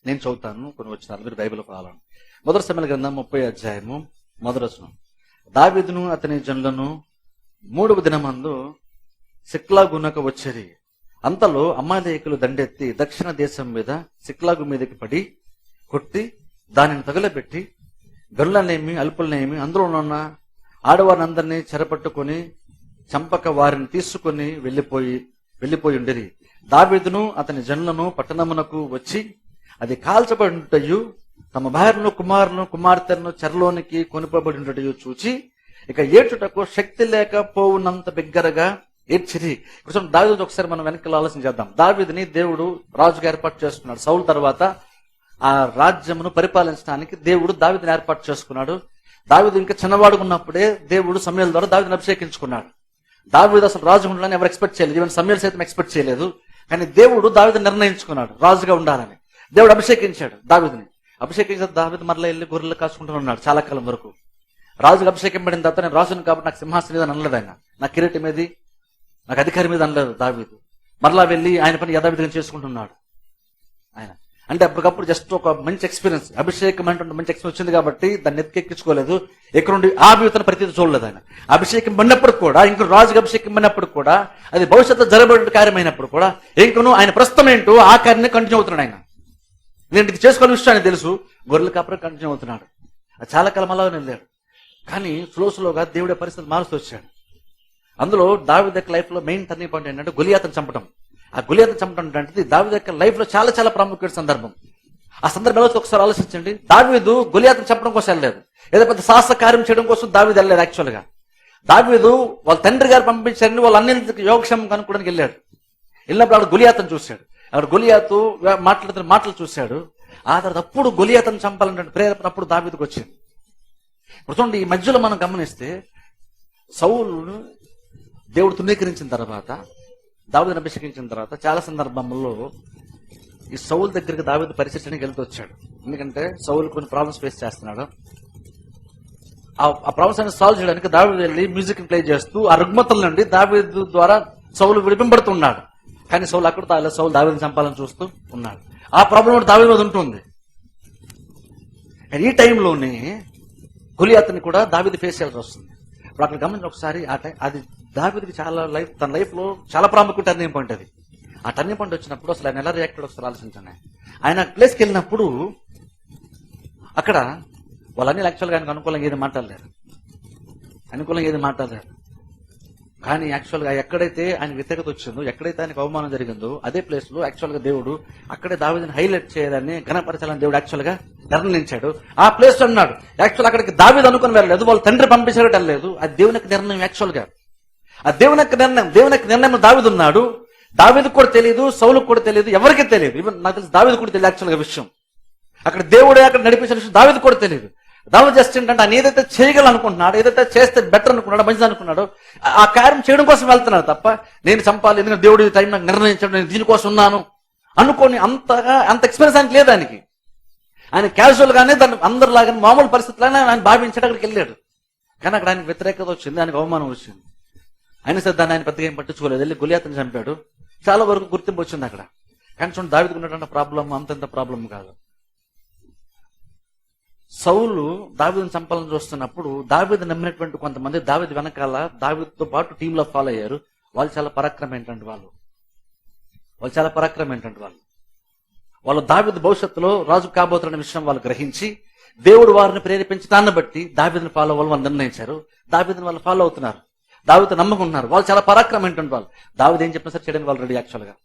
నేను చదువుతాను కొన్ని వచనాలు, మీరు బైబిల్ ఫాలో. మొదటి సమయాల గ్రంథం 30వ అధ్యాయము మొదటి వచనం. దావీదును అతని జనులను 3వ దినమందు సిక్లాగునకు వచ్చేది. అంతలో అమాలేకులు దండెత్తి దక్షిణ దేశం మీద సిక్లాగు మీదకి పడి కొట్టి దానిని తగులబెట్టి గొర్రెలనేమి అల్పులనేమి అందులో ఉన్న ఆడవారినందరినీ చెరపట్టుకుని చంపక వారిని తీసుకుని వెళ్లిపోయి ఉండేది. దావీదును అతని జనులను పట్టణమునకు వచ్చి అది కాల్చబడినటయు తమ భార్యను కుమార్తెను చెరలోనికి కొనుపబడి ఉండటయు చూచి ఇక ఏడ్చుటకు శక్తి లేకపోవునంత బిగ్గరగా ఏడ్చిరి. కొంచెం దావీదు ఒకసారి మనం వెనక్కి ఆలోచన చేద్దాం. దావీదుని దేవుడు రాజుగా ఏర్పాటు చేసుకున్నాడు. సౌలు తర్వాత ఆ రాజ్యమును పరిపాలించడానికి దేవుడు దావీదుని ఏర్పాటు చేసుకున్నాడు. దావీదు ఇంకా చిన్నవాడు ఉన్నప్పుడే దేవుడు సమూయేలు ద్వారా దావీదుని అభిషేకించుకున్నాడు. దావీదు అసలు రాజు ఉండాలని ఎవరు ఎక్స్పెక్ట్ చేయలేదు. ఈవెన్ సమూయేలు సైతం ఎక్స్పెక్ట్ చేయలేదు. కానీ దేవుడు దావీదుని నిర్ణయించుకున్నాడు రాజుగా ఉండాలని. దేవుడు అభిషేకించాడు దావీదుని. అభిషేకించిన దావీదు మరలా వెళ్ళి గొర్రెలు కాసుకుంటూ ఉన్నాడు చాలా కాలం వరకు. రాజుగా అభిషేకం పడిన తర్వాత నేను రాజును కాబట్టి నాకు సింహాసనం మీద అనలేదు ఆయన, నా కిరీటం మీద, నాకు అధికారం మీద అనలేదు దావీదు. మరలా వెళ్ళి ఆయన పని యథావిధిగా చేసుకుంటున్నాడు ఆయన. అంటే అప్పటికప్పుడు జస్ట్ ఒక మంచి ఎక్స్పీరియన్స్, అభిషేకం అంటే మంచి ఎక్స్పీరియన్స్ వచ్చింది కాబట్టి దాన్ని ఎక్కించుకోలేదు. ఎక్కడ నుండి ఆ అభివృద్ధిని ప్రతి చూడలేదు ఆయన. అభిషేకం పడినప్పుడు కూడా, ఇంకో రాజుగా అభిషేకం పడినప్పుడు కూడా, అది భవిష్యత్తు జరగబడే కార్యమైనప్పుడు కూడా ఇంకను ఆయన ప్రస్తుతం ఏంటో ఆ కార్యాన్ని కంటిన్యూ అవుతున్నాడు ఆయన. నేను ఇది చేసుకోని విషయాన్ని తెలుసు, గొర్రెల కాపురం కంటిన్యూ అవుతున్నాడు. అది చాలా కాలం అలా వెళ్ళాడు. కానీ స్లోగా దేవుడే పరిస్థితి మారుస్తూ వచ్చాడు. అందులో దావీదు యొక్క లైఫ్ లో మెయిన్ టర్నింగ్ పాయింట్ ఏంటంటే గొలియాతును చంపడం. ఆ గొలియాతును చంపడం అంటే దావీదు యొక్క లైఫ్ లో చాలా చాలా ప్రాముఖ్యమైన సందర్భం. ఆ సందర్భంలో ఒకసారి ఆలోచించండి. దావీదు గొలియాతును చంపడం కోసం వెళ్ళలేదు, ఏదో పెద్ద సాహస కార్యం చేయడం కోసం దావీదు వెళ్ళలేదు. యాక్చువల్ గా దావీదు వాళ్ళ తండ్రి గారు పంపించారని వాళ్ళ అన్నింటికి యోగక్షేమం కనుక్కోవడానికి వెళ్ళాడు. వెళ్ళినప్పుడు ఆవిడ గొలియాతును చూశాడు. ఆవిడ గొలియాతు మాట్లాడుతున్న మాటలు చూశాడు. ఆ తర్వాత అప్పుడు గొలియాతును చంపాలంటే ప్రేరేపణ అప్పుడు దావీదుకు వచ్చింది. ఇప్పుడు చూడండి, ఈ మధ్యలో మనం గమనిస్తే సౌలును దేవుడు తృణీకరించిన తర్వాత, దావీదుని అభిషేకించిన తర్వాత చాలా సందర్భంలో ఈ సౌలు దగ్గరికి దావీదు పరిశీలనకి వెళ్తూ వచ్చాడు. ఎందుకంటే సౌలు కొన్ని ప్రాబ్లమ్స్ ఫేస్ చేస్తున్నాడు. ఆ ప్రాబ్లమ్స్ అన్ని సాల్వ్ చేయడానికి దావీదు వెళ్ళి మ్యూజిక్ ప్లే చేస్తూ ఆ రుగ్మతల నుండి దావీదు ద్వారా సౌలు విడిపింపడుతున్నాడు. కానీ సౌలు అక్కడ తాగలేదు. సౌలు దావీదుని చంపాలని చూస్తూ ఉన్నాడు. ఆ ప్రాబ్లం కూడా దావీదు మీద ఉంటుంది. ఈ టైంలోనే గొలియాతుని కూడా దావీదు ఫేస్ చేయాల్సి వస్తుంది. ఇప్పుడు అక్కడ గమనించి ఒకసారి అది దావీదుకి చాలా తన లైఫ్ లో చాలా ప్రాముఖ్య టర్నింగ్ పాయింట్ అది. ఆ టర్నింగ్ పాయింట్ వచ్చినప్పుడు అసలు ఆయన ఎలా రియాక్ట్ ఒకసారి ఆలోచించండి. ఆయన ప్లేస్కి వెళ్ళినప్పుడు అక్కడ వాళ్ళన్నీ యాక్చువల్గా ఆయనకు అనుకూలంగా ఏది మాట్లాడలేరు. కానీ యాక్చువల్గా ఎక్కడైతే ఆయన వ్యతిరేకత వచ్చిందో, ఎక్కడైతే ఆయనకు అవమానం జరిగిందో, అదే ప్లేస్ లో యాక్చువల్గా దేవుడు అక్కడే దావీదుని హైలైట్ చేయాలని, ఘనపరచాలని దేవుడు యాక్చువల్ గా నిర్ణయించాడు. ఆ ప్లేస్ అన్నాడు. యాక్చువల్ అక్కడికి దావీదు అనుకుని వెళ్ళలేదు, వాళ్ళ తండ్రి పంపించారట వెళ్ళలేదు. అది దేవుని యొక్క నిర్ణయం. యాక్చువల్ గా ఆ దేవుని యొక్క నిర్ణయం దావీదు ఉన్నాడు. దావీదుకు కూడా తెలియదు, సౌలుకు కూడా తెలియదు, ఎవరికీ తెలియదు. ఈవెన్ నాకు తెలిసి దావీదు కూడా తెలియదు యాక్చువల్ గా విషయం. అక్కడ దేవుడే అక్కడ నడిపించిన విషయం దావీదు కూడా తెలియదు. దావీదు జస్ట్ ఏంటంటే ఆయన ఏదైతే చేయగలనుకుంటున్నాడు, ఏదైతే చేస్తే బెటర్ అనుకున్నాడో, మంచిది అనుకున్నాడో, ఆ కార్యం చేయడం కోసం వెళ్తున్నాడు తప్ప నేను చంపాలి, ఎందుకంటే దేవుడు టైం నాకు నిర్ణయించాడు, నేను దీనికోసం ఉన్నాను అనుకోని అంత ఎక్స్పీరియన్స్ ఆయనకి లేదు. ఆయన క్యాజువల్ గానే దాన్ని అందరిలాగానే మామూలు పరిస్థితుల్లోనే ఆయన భావించాడు. అక్కడికి వెళ్ళాడు. కానీ అక్కడ ఆయనకు వ్యతిరేకత వచ్చింది, ఆయనకు అవమానం వచ్చింది. ఆయన సరే దాన్ని ఆయన పెద్దగా ఏం పట్టించుకోలేదు. వెళ్ళి గొలియాతుని చంపాడు. చాలా వరకు గుర్తింపు వచ్చింది అక్కడ. కానీ చూడండి, దావీదుకు ఉన్నటువంటి ప్రాబ్లం అంతంత ప్రాబ్లం కాదు. సౌలు దావీదుని చంపాలని చూస్తున్నప్పుడు దావీదు నమ్మినటువంటి కొంతమంది దావీదు వెనకాల దావీదుతో పాటు టీంలో ఫాలో అయ్యారు. వాళ్ళు చాలా పరాక్రమం ఏంటంటే వాళ్ళు దావీదు భవిష్యత్తులో రాజు కాబోతున్న విషయం వాళ్ళు గ్రహించి దేవుడు వారిని ప్రేరేపించి దాన్ని బట్టి దావీదుని ఫాలో అవ్వాలి వాళ్ళు నిర్ణయించారు. దావీదుని వాళ్ళు ఫాలో అవుతున్నారు, దావీదు నమ్మకున్నారు. వాళ్ళు చాలా పరాక్రమం ఏంటంటే వాళ్ళు దావీదు ఏం చెప్పినా సరే చేయడానికి వాళ్ళు రెడీ. యాక్చువల్ గా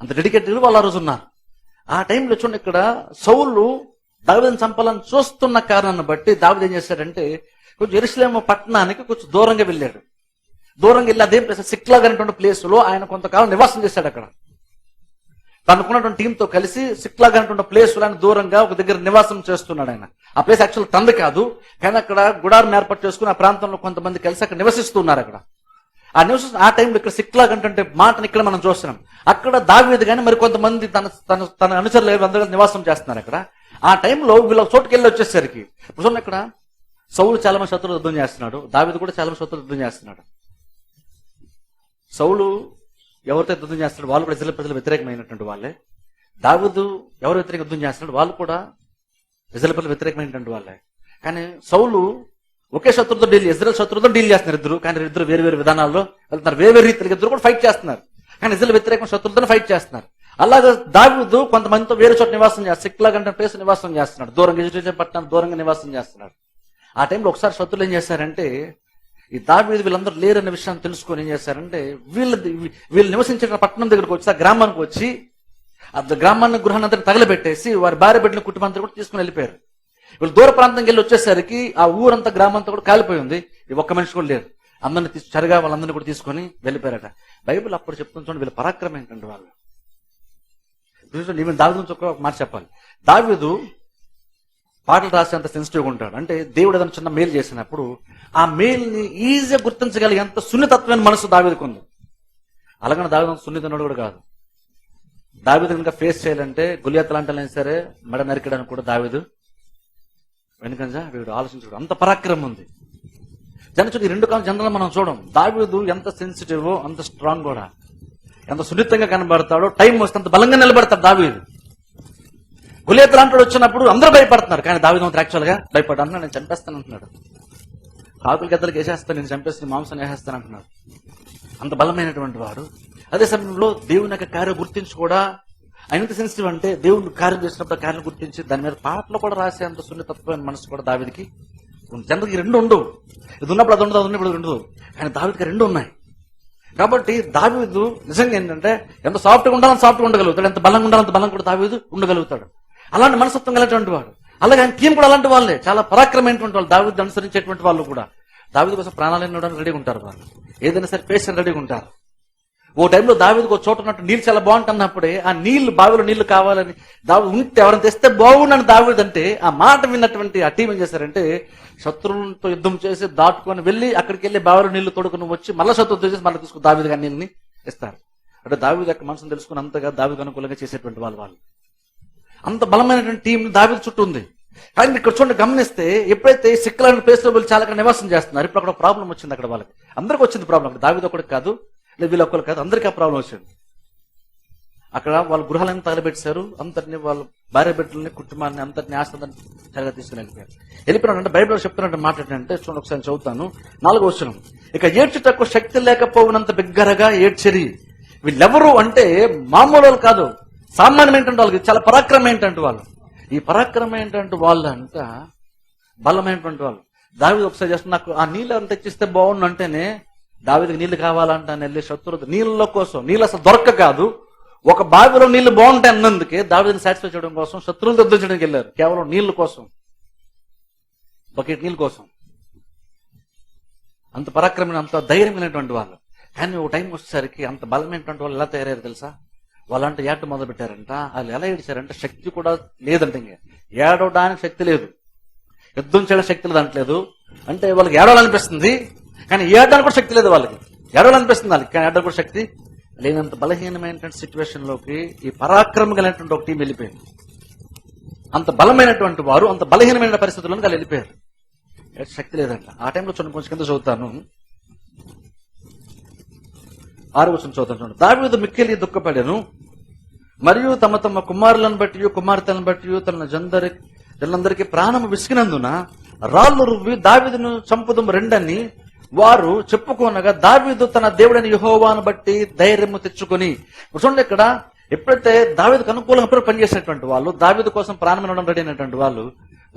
అంత డెడికేటెడ్ వాళ్ళు ఆ రోజు ఉన్నారు. ఆ టైంలో చూడండి, ఇక్కడ సౌలు దావీదుని చంపాలని చూస్తున్న కారణాన్ని బట్టి దావీదు ఏం చేశాడంటే కొంచెం యెరూషలేము పట్టణానికి కొంచెం దూరంగా వెళ్ళాడు. దూరంగా వెళ్ళి అదే ప్లేస్ సిక్లాగ్ అనేటువంటి ప్లేస్ లో ఆయన కొంతకాలం నివాసం చేశాడు. అక్కడ తనకున్నటువంటి టీంతో కలిసి సిక్లాగ్ అనేటువంటి ప్లేస్ లో ఆయన దూరంగా ఒక దగ్గర నివాసం చేస్తున్నాడు. ఆయన ఆ ప్లేస్ యాక్చువల్ తండ్రి కాదు, కానీ అక్కడ గుడారం ఏర్పాటు చేసుకుని ఆ ప్రాంతంలో కొంతమంది కలిసి అక్కడ నివసిస్తున్నారు. అక్కడ ఆ నివసిస్తున్న ఆ టైంలో ఇక్కడ సిక్లాగ్ అంటే మాటను ఇక్కడ మనం చూస్తున్నాం. అక్కడ దావీదు కానీ మరి కొంతమంది తన అనుచరులు అందరూ నివాసం చేస్తున్నారు అక్కడ. ఆ టైంలో వీళ్ళ చోటుకి వెళ్ళి వచ్చేసరికి ఇప్పుడు ఇక్కడ సౌలు చాలా మంది శత్రువులు యుద్ధం చేస్తున్నాడు, దావీదు కూడా చాలా మంది శత్రువులు యుద్ధం చేస్తున్నాడు. సౌలు ఎవరితో యుద్ధం చేస్తాడు, వాళ్ళు కూడా ఇశ్రాయేలు ప్రజలు వ్యతిరేకమైనటువంటి వాళ్ళే. దావీదు ఎవరు వ్యతిరేక యుద్ధం చేస్తున్నాడు, వాళ్ళు కూడా ఇజ్రాయేల్ ప్రజలు వ్యతిరేకమైనటువంటి వాళ్ళే. కానీ సౌలు ఒకే శత్రువుతో ఇజ్రాయేల్ శత్రువుతో డీల్ చేస్తున్నారు ఇద్దరు. కానీ ఇద్దరు వేరు వేరు విధానాల్లో వెళ్తున్నారు, వేరు వేరు రీతిలో ఇద్దరు కూడా ఫైట్ చేస్తున్నారు. కానీ ఇజ్రాయేల్ వ్యతిరేక శత్రువులతో ఫైట్ చేస్తున్నారు. అలాగే దావీదు కొంతమందితో వేరే చోట నివాసం చేస్తారు, సిక్లాగ్ అంటే ప్లేస్ నివాసం చేస్తున్నాడు, దూరంగా ఇజ్రాయేల్ పట్టణం దూరంగా నివాసం చేస్తున్నాడు. ఆ టైంలో ఒకసారి శత్రువులు ఏం చేశారంటే, ఈ దావీదు వీళ్ళందరూ లేరన్న విషయాన్ని తెలుసుకొని ఏం చేశారంటే, వీళ్ళు నివసించిన పట్టణం దగ్గరకు వచ్చి, ఆ గ్రామానికి వచ్చి, ఆ గ్రామాన్ని గృహాన్ని అంతా తగలబెట్టేసి వారి భార్య బిడ్డల కుటుంబంతో కూడా తీసుకుని వెళ్ళిపోయారు. వీళ్ళు దూర ప్రాంతంకి వెళ్ళి వచ్చేసరికి ఆ ఊరంతా గ్రామంతా కూడా కాలిపోయింది. ఒక్క మనిషి కూడా లేరు. అందరిని చరిగా వాళ్ళందరినీ కూడా తీసుకొని వెళ్ళిపోయారట. బైబిల్ అప్పుడు చెప్తుంది చూడండి, వీళ్ళ పరాక్రమం ఏంటంటే వాళ్ళు. దావీదు నుంచి ఒక మాట చెప్పాలి. దావీదు పాటలు రాసేంత సెన్సిటివ్గా ఉంటాడు. అంటే దేవుడు ఏదైనా చిన్న మేలు చేసినప్పుడు ఆ మేల్ని ఈజీగా గుర్తించగలిగేంత సున్నితత్వమైన మనసు దావీదుకు ఉంది. అలాగని దావీదు సున్నితనుడు కూడా కాదు. దావీదు కనుక ఫేస్ చేయాలంటే గులియత్ లాంటి సరే మెడ నరికడానికి కూడా దావీదు వెనుకంజా వీడు ఆలోచించడు, అంత పరాక్రమం ఉంది. జనచుడు ఈ రెండు కాలం జనరల్ మనం చూడం. దావీదు ఎంత సెన్సిటివ్ అంత స్ట్రాంగ్ కూడా, ఎంత సున్నితంగా కనబడతాడో, టైం వస్తే అంత బలంగా నిలబడతాడు దావీదు. గులియత్ లాంటి వచ్చినప్పుడు అందరూ భయపడుతున్నారు, కానీ దావీదు మాత్రం యాక్చువల్ గా భయపడ్డా. నేను చంపేస్తాను అంటున్నాడు. కాకులు గద్దలకి వేసేస్తాను, నేను చంపేసి మాంసం వేసేస్తాను అంటున్నాడు. అంత బలమైనటువంటి వాడు. అదే సమయంలో దేవుని యొక్క కార్యం గుర్తించి కూడా ఆయన ఎంత సెన్సిటివ్ అంటే, దేవుడు కార్యం చేసినప్పుడు కార్యం గుర్తించి దాని మీద పాటలు కూడా రాసే అంత సున్నితత్వమైన మనసు కూడా దావీదుకి ఉంది. జనరల్కి రెండు ఉండవు. ఇది ఉన్నప్పుడు అది ఉండదు, అది ఉన్నప్పుడు ఉండదు. కానీ దావీదుకి రెండు ఉన్నాయి. కాబట్టి దావీదు నిజంగా ఏంటంటే, ఎంత సాఫ్ట్గా ఉండాలని సాఫ్ట్గా ఉండగలుగుతాడు, ఎంత బలంగా ఉండాలంత బలంగా కూడా దావీదు ఉండగలుగుతాడు. అలాంటి మనస్తత్వం కలిగినటువంటి వాడు. అలాగే ఆయన టీం కూడా అలాంటి వాళ్ళే, చాలా పరాక్రమైనటువంటి వాళ్ళు, దావీదు అనుసరించేటువంటి వాళ్ళు కూడా. దావీదు కోసం ప్రాణాలు ఇవ్వడానికి రెడీగా ఉంటారు వాళ్ళు, ఏదైనా సరే పేషెంట్ రెడీగా ఉంటారు. ఓ టైంలో దావీదుకు ఒక చోట ఉన్నట్టు నీళ్ళు చాలా బాగుంటున్నప్పుడే ఆ నీళ్లు, బావిలో నీళ్లు కావాలని దావీదు ఉంటే ఎవరైనా తెస్తే బాగుండని దావీదు అంటే, ఆ మాట విన్నటువంటి ఆ టీం ఏం చేశారంటే, శత్రువులతో యుద్ధం చేసి దాటుకొని వెళ్ళి అక్కడికి వెళ్ళి బావిలో నీళ్లు తోడుకుని వచ్చి మళ్ళీ శత్రువు చేసి మళ్ళీ తీసుకుని దావీదు గారి నీళ్ళని ఇస్తారు. అంటే దావీదు యొక్క మనసును తెలుసుకుని అంతగా దావీదు అనుకూలంగా చేసేటువంటి వాళ్ళు. అంత బలమైనటువంటి టీం దావీదు చుట్టూ ఉంది. కానీ ఇక్కడ చూడండి, గమనిస్తే ఎప్పుడైతే సిక్లాండ్ ప్లేస్ లో వీళ్ళు చాలా నివాసం చేస్తున్నారు, ఇప్పుడు అక్కడ ప్రాబ్లం వచ్చింది. అక్కడ వాళ్ళకి అందరికి వచ్చింది ప్రాబ్లం. దావీదు ఒకటి కాదు, లేదా వీళ్ళు ఒక్కరు కాదు, అందరికీ ఆ ప్రాబ్లం వచ్చింది. అక్కడ వాళ్ళ గృహాలను తగలబెట్టారు, అంతటిని వాళ్ళ భార్య బిడ్డలని, కుటుంబాన్ని, అంతటిని ఆస్తంతా సరిగా తీసుకుని వెళ్ళిపోయారు. వెళ్ళిపోయినాడంటే బైబిల్లో చెప్తున్నట్టు మాట్లాడంటే చూడండి, ఒకసారి చదువుతాను. 4వ వచనం. ఇక ఏడ్చుటకు శక్తి లేకపోయినంత బిగ్గరగా ఏడ్చరి. వీళ్ళెవరు అంటే మామూలు వాళ్ళు కాదు, సామాన్యమైనటువంటి వాళ్ళకి చాలా పరాక్రమం ఏంటంటే వాళ్ళు. ఈ పరాక్రమం ఏంటంటే వాళ్ళు అంట బలమైనటువంటి వాళ్ళు. దావీదు ఒకసారి చేస్తే నాకు ఆ నీళ్ళు అంత తెచ్చిస్తే బాగుండు అంటేనే, దావీదుకి నీళ్లు కావాలంటాను వెళ్ళి శత్రువు నీళ్ళ కోసం, నీళ్ళు అసలు దొరక్క కాదు, ఒక బావిలో నీళ్లు బాగుంటాయి అన్నందుకే దావీదుని సాటిస్ఫై చేయడం కోసం శత్రువులతో యుద్ధం చేయడానికి వెళ్ళారు, కేవలం నీళ్ల కోసం, బకెట్ నీళ్ళ కోసం. అంత పరాక్రమమైన, అంత ధైర్యమైనటువంటి వాళ్ళు. కానీ ఒక టైం వచ్చేసరికి అంత బలమైనటువంటి వాళ్ళు ఎలా తయారయ్యారు తెలుసా? వాళ్ళంటే ఏట మొదలు పెట్టారంట. వాళ్ళు ఎలా ఏడిచారంటే, శక్తి కూడా లేదంటే, ఇంకా ఏడవడానికి శక్తి లేదు, యుద్ధం చేయడం శక్తి లేదు అంటలేదు. అంటే వాళ్ళకి ఏడవాలనిపిస్తుంది, కానీ ఏడడానికి కూడా శక్తి లేదు వాళ్ళకి. ఏడవాలనిపిస్తుంది వాళ్ళకి, కానీ ఏడడానికి కూడా శక్తి లేనంత బలహీనమైనటువంటి సిచ్యువేషన్ లోకి ఈ పరాక్రమం కలిగినటువంటి ఒక టీం వెళ్ళిపోయింది. అంత బలమైనటువంటి వారు అంత బలహీనమైన పరిస్థితుల్లో వాళ్ళు వెళ్ళిపోయారు, శక్తి లేదంట. ఆ టైంలో చూడండి, కొంచెం కింద చదువుతాను, 6వ వచనం చదువుతాను. దావీదు మిక్కిలి దుఃఖపడెను, మరియు తమ తమ కుమారులను బట్టి కుమార్తెలను బట్టి తన జనులందరికీ ప్రాణము విసిగినందున రాళ్ళు రువ్వి దావీదును చంపుదం రెండని వారు చెప్పుకోనగా, దావీదు తన దేవుడైన యెహోవాను బట్టి ధైర్యము తెచ్చుకొని. చూడండి, ఇక్కడ ఎప్పుడైతే దావీదుకు అనుకూలంగా పనిచేసేటువంటి వాళ్ళు, దావీదు కోసం ప్రాణం ఇవ్వడం రెడీ అయినటువంటి వాళ్ళు,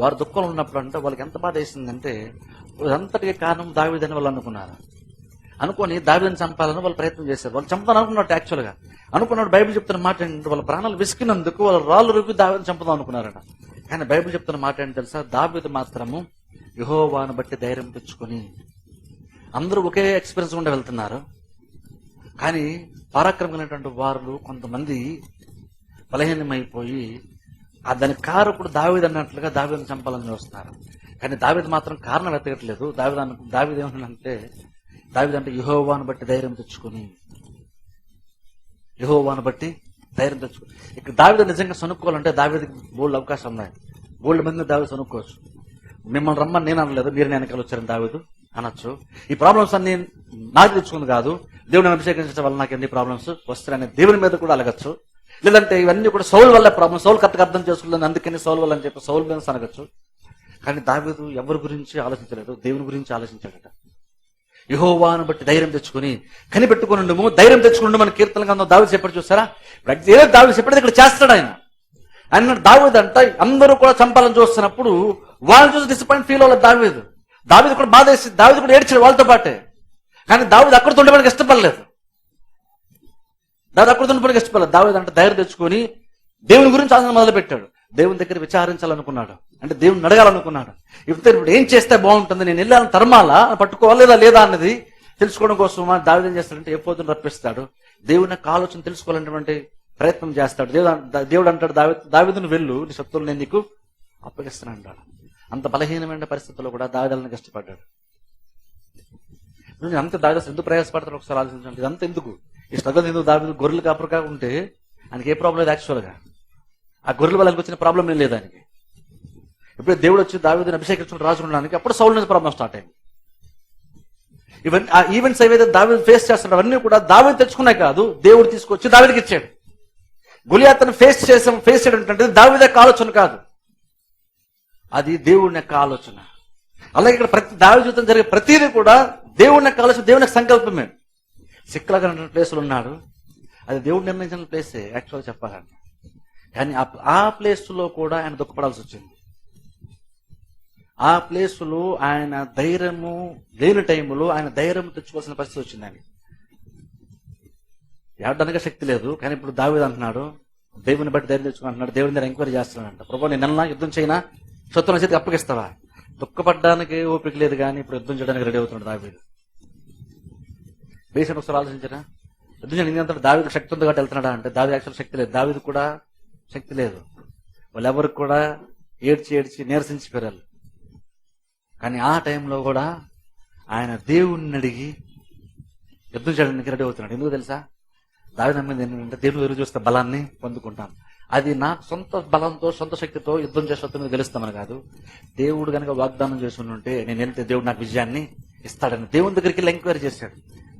వారు దుఃఖంలో ఉన్నప్పుడు అంటే వాళ్ళకి ఎంత బాధ వేసిందంటే, అంతటికి కారణం దావీదు అని వాళ్ళు అనుకున్నారు. అనుకొని దావీదుని చంపాలని వాళ్ళు ప్రయత్నం చేశారు. వాళ్ళు చంపుతాను అనుకున్నట్టు, యాక్చువల్ గా అనుకున్నాడు. బైబిల్ చెప్తున్న మాట ఏంటంటే, వాళ్ళ ప్రాణాలు విసికినందుకు వాళ్ళు రాళ్ళు రువ్వి దావీదుని చంపుదాం అనుకున్నారట. కానీ బైబిల్ చెప్తున్న మాట ఏంటి తెలుసా? దావీదు మాత్రము యెహోవాను బట్టి ధైర్యం తెచ్చుకొని. అందరూ ఒకే ఎక్స్పీరియన్స్ గుండా వెళ్తున్నారు, కానీ పరాక్రమమైనటువంటి వారు కొంతమంది బలహీనమైపోయి దాని కారకుడు దావీదు అన్నట్లుగా దావీదుని చంపాలని చూస్తున్నారు. కానీ దావీదు మాత్రం కారణం వెతకట్లేదు. దావీదు ఏమంటే, దావీదు అంటే యెహోవాను బట్టి ధైర్యం తెచ్చుకొని, యెహోవాను బట్టి ధైర్యం తెచ్చుకొని. ఇక్కడ దావీదు నిజంగా సనుక్కోవాలంటే దావీదుకి బోల్డ్ అవకాశం ఉన్నాయి, బోల్డ్ మంది దావీదు సనుక్కోవచ్చు. మిమ్మల్ని రమ్మని నేను అనలేదు, మీరు వెనకాల వచ్చారని దావీదు అనొచ్చు. ఈ ప్రాబ్లమ్స్ అన్ని నాకు తెచ్చుకుంది కాదు, దేవుడిని అభిషేకించడం వల్ల నాకు ఎన్ని ప్రాబ్లమ్స్ వస్తాయని దేవుని మీద కూడా అలగచ్చు. లేదంటే ఇవన్నీ కూడా సౌలు వల్ల ప్రాబ్లం, సౌలు కరెక్ట్గా అర్థం చేసుకుంటుంది, అందుకని సౌలు వల్ల అని చెప్పి సౌలు మీద అనగచ్చు. కానీ దావీదు ఎవరి గురించి ఆలోచించలేదు, దేవుని గురించి ఆలోచించాడట. యెహోవాను బట్టి ధైర్యం తెచ్చుకుని కనిపెట్టుకుని ధైర్యం తెచ్చుకుంటూ మన కీర్తన గ్రంథం దావీదు చెప్పాడు చూసారా. ఏదో దావీదు చెప్పేది ఇక్కడ చేస్తాడు ఆయన. దావీదు అంట అందరూ కూడా చంపాలని చూస్తున్నప్పుడు వాళ్ళని చూసి డిసప్పాయింట్ ఫీల్ అవ్వలేదు దావీదు. దావీదు కూడా బాధ వేసి దావీదు కూడా ఏడ్చాడు వాళ్ళతో పాటే. కానీ దావీదు అక్కడ ఉండడానికి ఇష్టపడలేదు. దావీదు అంటే ధైర్యం తెచ్చుకొని దేవుని గురించి ఆలోచన మొదలు పెట్టాడు. దేవుని దగ్గర విచారించాలనుకున్నాడు, అంటే దేవుని అడగాలనుకున్నాడు. ఇప్పుడు ఏం చేస్తే బాగుంటుంది, నేను వెళ్ళాలని తరమాలా, పట్టుకోవాలేదా లేదా అన్నది తెలుసుకోవడం కోసం దావీదు ఏం చేస్తాడంటే ఎప్పుడూ రప్పిస్తాడు. దేవుని యొక్క ఆలోచన తెలుసుకోవాలనేటువంటి ప్రయత్నం చేస్తాడు. దేవుడు అంటాడు దావీదును వెళ్ళు, నీ శత్రువులు నేను నీకు అప్పగిస్తాను అంటాడు. అంత బలహీనమైన పరిస్థితుల్లో కూడా దావీదులను కష్టపడ్డాడు. అంత దావీదు ఎందుకు ప్రయాసపడతాడు ఒకసారి ఆలోచించండి. ఇదంతా ఎందుకు ఈ స్ట్రగల్ ఎందుకు? దావీదు గొర్రెలు కాపురగా ఉంటే ఆయనకి ఏ ప్రాబ్లం లేదు. యాక్చువల్గా ఆ గొర్రెల వల్ల వచ్చిన ప్రాబ్లం ఏం లేదు ఆయనకి. ఇప్పుడు దేవుడు వచ్చి దావీదుని అభిషేకించుకుని రాజు ఉండడానికి అప్పుడు సౌలు నుంచి ప్రాబ్లం స్టార్ట్ అయింది. ఇవన్నీ ఆ ఈవెంట్స్ ఏవైతే దావీదు ఫేస్ చేస్తున్నాడు అవన్నీ కూడా దావీదు తెచ్చుకున్నాయి కాదు, దేవుడు తీసుకొచ్చి దావీదుకి ఇచ్చాడు. గొలియాతును ఫేస్ చేయడం అంటే దావీదు యొక్క ఆలోచన కాదు, అది దేవుని యొక్క ఆలోచన. అలాగే ఇక్కడ దావీదు జీవితం జరిగే ప్రతిదీ కూడా దేవుని యొక్క ఆలోచన, దేవుని యొక్క సంకల్పమే. సిక్లాగా ప్లేసులు ఉన్నాడు, అది దేవుడు నిర్ణయించిన ప్లేసే యాక్చువల్గా చెప్పాలంటే. కానీ ఆ ప్లేస్లో కూడా ఆయన దుఃఖపడాల్సి వచ్చింది. ఆ ప్లేసులో ఆయన ధైర్యము లేని టైంలో ఆయన ధైర్యం తెచ్చుకోవాల్సిన పరిస్థితి వచ్చింది. ఆయన ఏడడానికి శక్తి లేదు. కానీ ఇప్పుడు దావీదు అంటున్నాడు దేవుని బట్టి ధైర్యం తెచ్చుకుంటున్నాడు, దేవుని దగ్గర ఎంక్వైరీ చేస్తున్నాడంట. ప్రభు నేను నెలలా యుద్ధం చేయనా, శత్రువుల చేతికి అప్పగిస్తావా? దుఃఖపడడానికి ఓపిక లేదు, కానీ ఇప్పుడు యుద్ధం చేయడానికి రెడీ అవుతున్నాడు దావీదు. బేసిన ఒకసారి ఆలోచించరా, యుద్ధం చేయడానికి దావీదు శక్తి ఉంది కాబట్టి వెళ్తున్నాడా అంటే దావీదు యాక్చువల్ శక్తి లేదు, దావీదు కూడా శక్తి లేదు. వాళ్ళెవరికి కూడా ఏడ్చి నీరసించిపోయారు. కానీ ఆ టైంలో కూడా ఆయన దేవుణ్ణి అడిగి యుద్ధం చేయడానికి రెడీ అవుతున్నాడు. ఎందుకు తెలుసా? దావీదు నమ్మింది ఏంటంటే దేవుని ఎదురు చూస్తే బలాన్ని పొందుకుంటాను. అది నా సొంత బలంతో సొంత శక్తితో యుద్ధం చేసి గెలుస్తామని కాదు. దేవుడు కనుక వాగ్దానం చేసి ఉంటే నేను వెళ్తే దేవుడు నాకు విజయాన్ని ఇస్తాడని దేవుని దగ్గరికి వెళ్ళి ఎంక్వైరీ చేశాడు.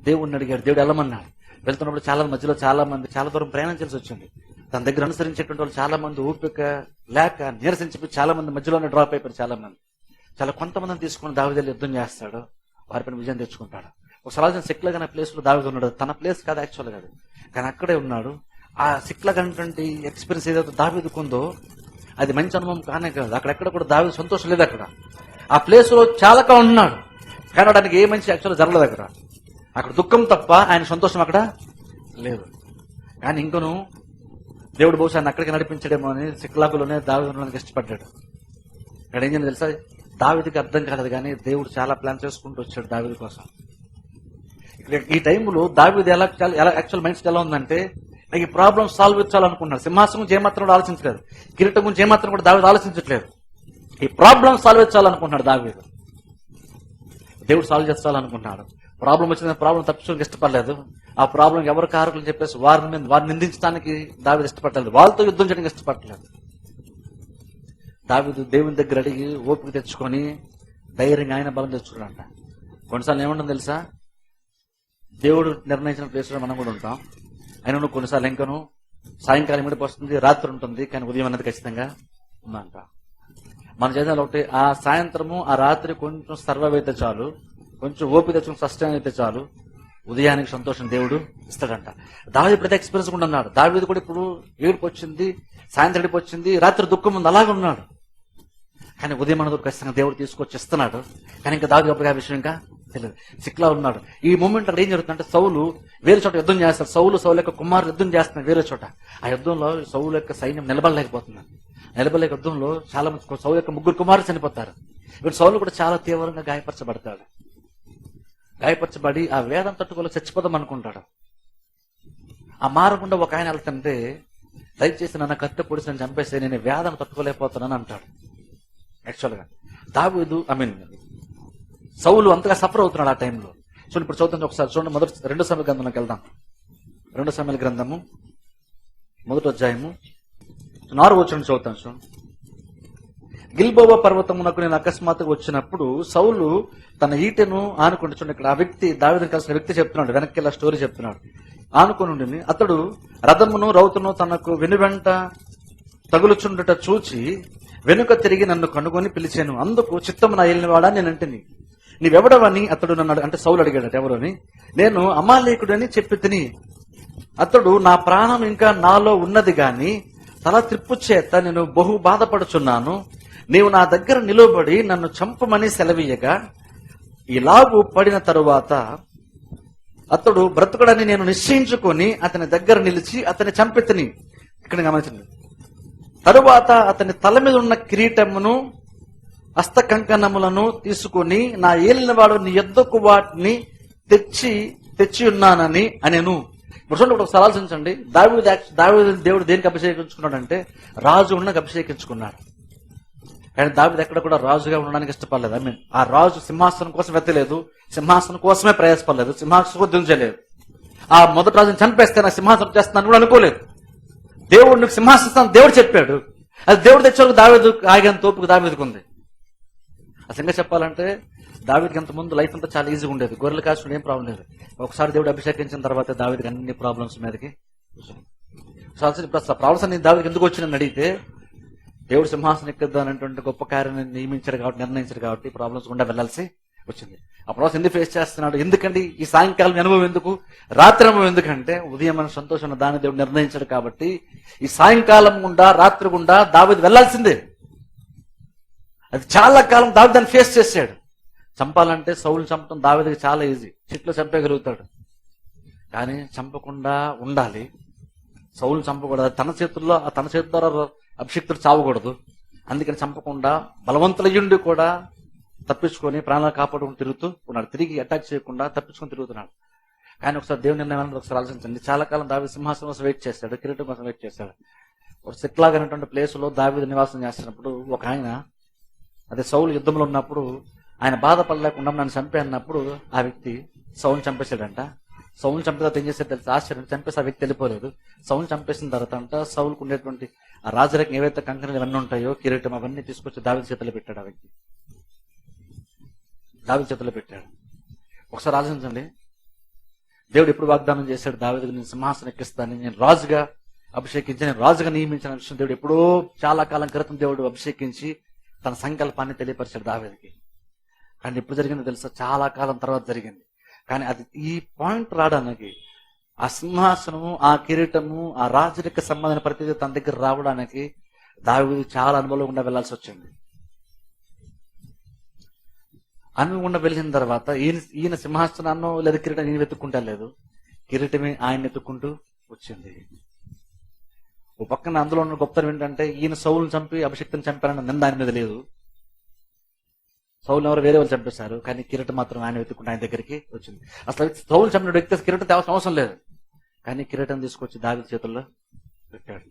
దేవుడిని అడిగాడు, దేవుడు వెళ్ళమన్నాడు. వెళ్తున్నప్పుడు చాలా మంది చాలా దూరం ప్రయాణించాల్సి వచ్చింది. తన దగ్గర అనుసరించేటువంటి వాళ్ళు చాలా మంది ఓపిక లేక నీరసించిపోయి చాలా మంది మధ్యలోనే డ్రాప్ అయిపోయారు. చాలా కొంతమందిని తీసుకుని దావీదు యుద్ధం చేస్తాడు, వారిపైన విజయం తెచ్చుకుంటాడు. ఒకసారి సిక్లగ్ అనే ప్లేస్ లో దావీదు ఉన్నాడు. తన ప్లేస్ కాదు యాక్చువల్ కాదు, కానీ అక్కడే ఉన్నాడు. ఆ సిక్లగ్ అనేటువంటి ఎక్స్పీరియన్స్ ఏదైతే దావీదుకు ఉందో అది మంచి అనుభవం కానే కాదు. అక్కడెక్కడ కూడా దావీదు సంతోషం లేదు. ఆ ప్లేస్ లో చాలాగా ఉన్నాడు, కానీ దానికి ఏ మంచి యాక్చువల్ జరగలేదు. అక్కడ దుఃఖం తప్ప ఆయన సంతోషం అక్కడ లేదు. కానీ ఇంకను దేవుడు బహుశా ఆయన అక్కడికి నడిపించడేమో అని సిక్లాగులోనే దావీదు ఉండడానికి ఇష్టపడ్డాడు. ఇక్కడ ఏం చేయాలి తెలుసా? దావీదుకి అర్థం కాలేదు, కానీ దేవుడు చాలా ప్లాన్ చేసుకుంటూ వచ్చాడు దావీదు కోసం. ఈ టైంలో దావీదు ఎలా యాక్చువల్ మైండ్ సెట్ ఎలా ఉందంటే, నాకు ఈ ప్రాబ్లం సాల్వ్ చేయాలనుకున్నాడు. సింహాసనం గురించి ఏమాత్రం కూడా ఆలోచించలేదు, కిరీటం గురించి ఏమాత్రం కూడా దావీదు ఆలోచించట్లేదు. ఈ ప్రాబ్లం సాల్వ్ చేయాలనుకుంటున్నాడు దావీదు. దేవుడు సాల్వ్ చేయాలనుకుంటున్నాడు. ప్రాబ్లం వచ్చిన ప్రాబ్లం తప్పించడానికి ఇష్టపడలేదు. ఆ ప్రాబ్లం ఎవరు కారకులు చెప్పేసి వారిని నిందించడానికి దావీదు ఇష్టపడలేదు, వాళ్ళతో యుద్ధం చేయడానికి ఇష్టపడలేదు. దావీదు దేవుని దగ్గర అడిగి ఓపిక తెచ్చుకొని ధైర్యంగా ఆయన బలం తెచ్చుకున్నాడంట. కొన్నిసార్లు ఏమంటుంది తెలుసా? దేవుడు నిర్ణయించిన ప్లేస్లో మనం కూడా ఉంటాం. అయినా కొన్నిసార్లు ఇంకను సాయంకాలం మిడిపి వస్తుంది, రాత్రి ఉంటుంది, కానీ ఉదయం అనేది ఖచ్చితంగా ఉందంట. మన చేయాలి ఒకటి, ఆ సాయంత్రము ఆ రాత్రి కొంచెం సర్వైవ్ అయితే చాలు, కొంచెం ఓపిక తెచ్చుకుని సస్టైన్ అయితే చాలు, ఉదయానికి సంతోషం దేవుడు ఇస్తాడంట. దావీదు ప్రతి ఎక్స్పీరియన్స్ కూడా ఉన్నాడు. దావీదు కూడా ఇప్పుడు ఏడుపు వచ్చింది, సాయంత్రం ఏడుపు వచ్చింది, రాత్రి దుఃఖం ఉంది, అలాగే ఉన్నాడు. కానీ ఉదయం అన్నది ఖచ్చితంగా దేవుడు తీసుకొచ్చి ఇస్తున్నాడు. కానీ ఇంకా దావీదు అప్పుడు ఆ విషయం ఇంకా తెలియదు, సిక్లా ఉన్నాడు. ఈ మూమెంట్ అక్కడ ఏం జరుగుతుందంటే, సౌలు వేరే చోట యుద్ధం చేస్తారు. సౌలు యొక్క కుమారుడు యుద్ధం చేస్తున్నారు వేరే చోట. ఆ యుద్ధంలో సౌలు యొక్క సైన్యం నిలబడలేకపోతున్నారు. నిలబడలేక యుద్ధంలో చాలా మంది సౌలు యొక్క 3 కుమారులు చనిపోతారు. ఇప్పుడు సౌలు కూడా చాలా తీవ్రంగా గాయపరచబడతాడు. గాయపరచబడి ఆ వేదం తట్టుకోలేక చచ్చిపోదాం అనుకుంటాడు. ఆ మారకుండా ఒక ఆయన వెళ్తుంటే, దయచేసి నన్ను కత్తి పొడిసి నన్ను చంపేస్తే నేను వేదన తట్టుకోలేకపోతున్నాను అంటాడు. యాక్చువల్గా దావీదు సౌలు అంతగా సఫర్ అవుతున్నాడు ఆ టైంలో. చూడండి, ఇప్పుడు చదువుతుంది ఒకసారి చూడండి. 2 సమయాల గ్రంథంలోకి వెళ్దాం. 2 సమయాల గ్రంథము 1వ అధ్యాయము 4వ వచనం చదువుతాను. చూడండి. గిల్బోవా పర్వతమునకు నేను అకస్మాత్తుగా వచ్చినప్పుడు సౌలు తన ఈటెను ఆనుకుంటూ, చూడండి ఇక్కడ ఆ వ్యక్తి దావీదుని కలిసిన వ్యక్తి చెప్తున్నాడు, వెనక్కి ఇలా స్టోరీ చెప్తున్నాడు. ఆనుకొనుండిని. అతడు రథమును రౌతును తనకు వెనువెంట తగులుచుండుట చూచి వెనుక తిరిగి నన్ను కనుగొని పిలిచాను. అందుకు చిత్తము నా ఏలినవాడా నేనంటిని. నీవెవడవని అతడు నన్ను అంటే సౌలు అడిగాడట ఎవరని. నేను అమాలేకుడని చెప్పి తిని. అతడు నా ప్రాణం ఇంకా నాలో ఉన్నది గాని తల త్రిప్పు చేత నేను బహు బాధపడుచున్నాను. నీవు నా దగ్గర నిలబడి నన్ను చంపమని సెలవీయగా ఇలాగు పడిన తరువాత అతడు బ్రతుకుడని నేను నిశ్చయించుకొని అతని దగ్గర నిలిచి అతని చంపెతిని. ఇక్కడ గమనించండి. తరువాత అతని తల మీద ఉన్న కిరీటమును హస్త కంకణములను తీసుకుని నా ఏలినవాడు నీ యొద్దకు వాటిని తెచ్చి ఉన్నానని అనేను. ఇప్పుడు చూడండి, ఒకసారి ఆలోచించండి. దావీదు దేవుడు దేనికి అభిషేకించుకున్నాడంటే రాజు ఉన్నకి అభిషేకించుకున్నాడు. కానీ దావీదు ఎక్కడ కూడా రాజుగా ఉండడానికి ఇష్టపడలేదు. ఐ మీన్ ఆ రాజు సింహాసనం కోసం వెతలేదు, సింహాసనం కోసమే ప్రయాసపడలేదు, సింహాసనం దించలేదు. ఆ మొదటి రాజుని చంపేస్తే నా సింహాసనం చేస్తున్నాను కూడా అనుకోలేదు. దేవుడిని సింహాసనం దేవుడు చెప్పాడు. అది దేవుడు తెచ్చేందుకు దావీదు ఆగిన తోపుకు దావీదుకు ఉంది. అసలు ఇంకా చెప్పాలంటే దావీదుకి అంత ముందు లైఫ్ అంతా చాలా ఈజీగా ఉండేది. గొర్రెలు కాసుకుని ఏం ప్రాబ్లం లేదు. ఒకసారి దేవుడు అభిషేకించిన తర్వాత దావీదుకి అన్ని ప్రాబ్లమ్స్ మీదకి ఇప్పుడు అసలు ప్రాబ్లమ్స్ అన్ని దావీదుకి ఎందుకు వచ్చిందని అడిగితే దేవుడు సింహాసనం ఎక్కద్దు అనేటువంటి గొప్ప కార్యాన్ని నియమించాడు కాబట్టి, నిర్ణయించాడు కాబట్టి ప్రాబ్లమ్స్ గుండా వెళ్లాల్సి వచ్చింది. ఆ ప్రాబ్లమ్స్ ఎందుకు ఫేస్ చేస్తున్నాడు? ఎందుకండి ఈ సాయంకాలం అనుభవం ఎందుకు, రాత్రి అనుభవం ఎందుకంటే ఉదయం మన సంతోషం దాన్ని దేవుడు నిర్ణయించాడు కాబట్టి ఈ సాయంకాలం గుండా రాత్రి గుండా దావీదు వెళ్లాల్సిందే. అది చాలా కాలం దావీదు దాన్ని ఫేస్ చేశాడు. చంపాలంటే సౌలు చంపడం దావీదుకి చాలా ఈజీ, చిట్లో చంపగలుగుతాడు. కానీ చంపకుండా ఉండాలి. సౌలు చంపకూడదు, తన చేతి ద్వారా అభిషిక్తుడు చావకూడదు. అందుకని చంపకుండా బలవంతులయ్యుండి కూడా తప్పించుకొని ప్రాణాలు కాపాడుకుని తిరుగుతూ ఉన్నాడు. తిరిగి అటాక్ చేయకుండా తప్పించుకొని తిరుగుతున్నాడు. కానీ ఒకసారి దేవుని నిర్ణయం ఒకసారి ఆలోచించండి. చాలా కాలం దావీదు సింహాసనం కోసం వెయిట్ చేశాడు, కిరీటం కోసం వెయిట్ చేశాడు. ఒక సిక్లాగ్ అనేటువంటి ప్లేస్ లో దావీదు నివాసం చేస్తున్నప్పుడు ఒక ఆయన, అదే సౌలు యుద్ధంలో ఉన్నప్పుడు ఆయన బాధపడలేకుండా నన్ను చంపే అన్నప్పుడు ఆ వ్యక్తి సౌలు చంపేశాడంట. సౌలు చంపిన తర్వాత ఏం చేశాడు తెలిసి ఆశ్చర్యం, చంపేసి ఆ వ్యక్తి వెళ్ళిపోలేదు. సౌలు చంపేసిన తర్వాత అంట సౌలుకు ఉండేటువంటి ఆ రాజరకం ఏవైతే కంకణలు ఇవన్నీ ఉంటాయో కిరీటం అవన్నీ తీసుకొచ్చి దావీదు చేతుల్లో పెట్టాడు. ఆ వ్యక్తి దావీదు చేతుల్లో పెట్టాడు. ఒకసారి ఆలోచించండి, దేవుడు ఎప్పుడు వాగ్దానం చేశాడు దావీదుకు నేను సింహాసనం ఎక్కిస్తానని, నేను రాజుగా అభిషేకించి నేను రాజుగా నియమించిన విషయం దేవుడు ఎప్పుడో చాలా కాలం క్రితం దేవుడు అభిషేకించి తన సంకల్పాన్ని తెలియపరిచాడు దావీదుకి. కానీ ఎప్పుడు జరిగిందో తెలుసా? చాలా కాలం తర్వాత జరిగింది. కానీ అది ఈ పాయింట్ రావడానికి, ఆ సింహాసనము, ఆ కిరీటము, ఆ రాజరిక సంబంధమైన ప్రతిదీ తన దగ్గర రావడానికి దావీదు చాలా అనుభవం గుండా వెళ్లాల్సి వచ్చింది. అనుభవం గుండా వెళ్ళిన తర్వాత ఈయన సింహాసనాన్నో లేదా కిరీటం ఈయన వెతుక్కుంటా లేదు, కిరీటమే ఆయన ఎత్తుక్కుంటూ వచ్చింది. ఓ పక్కన అందులో ఉన్న గొప్పతనం ఏంటంటే ఈయన సౌలుని చంపి అభిషక్తిని చంపారన్న నింద ఆయన మీద లేదు. సౌలు ఎవరు వేరే వాళ్ళు చంపేశారు, కానీ కిరీటం మాత్రం ఆయన వెతుక్కుంటే ఆయన దగ్గరికి వచ్చింది. అసలు సౌలు చంపిన వ్యక్తి కిరీటం తేవాల్సిన అవసరం లేదు, కానీ కిరీటం తీసుకొచ్చి దావీదు చేతుల్లో పెట్టాడు.